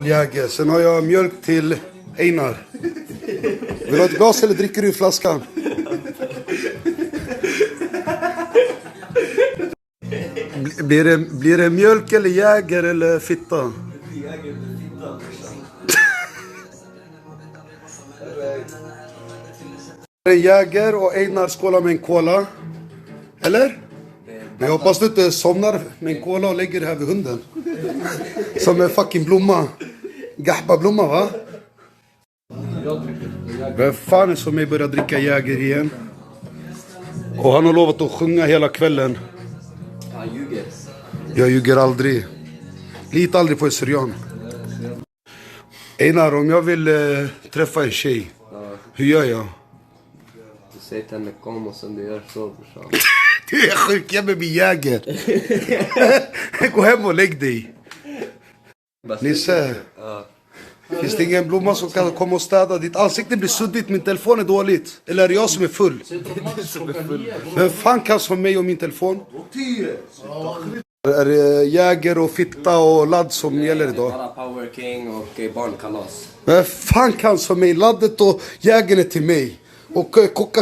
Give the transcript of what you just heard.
Jäger. Sen har jag mjölk till Einar. Vill du ha ett glas eller dricker du i flaskan? Blir det mjölk eller Jäger eller fitta? Jäger eller fitta. En Jäger och Einar skålar med en cola. Eller? Men jag hoppas du inte somnar med en cola och lägger det här vid hunden. Som en fucking blomma. Gahba-blomma, va? Vem fan är som mig börjar dricka Jäger igen? Och han har lovat att sjunga hela kvällen. Han ljuger. Jag ljuger aldrig. Lita aldrig på en syrian. Einar, om jag vill träffa en tjej, hur gör jag? Du säger till henne kom och sen du gör så, brorsan. Du är sjuk, jag med min Jäger. Gå hem och lägg dig. Nisse. Finns det ingen blomma som kan komma och städa? Ditt ansikte blir suddigt, min telefon är dåligt. Eller är det jag som är full? Vem fan kan som mig och min telefon? Är det Jäger och fitta och ladd som gäller idag? Bara Power King och barnkalas. Vem fan kan som mig? Laddet och Jägern är till mig. Och koka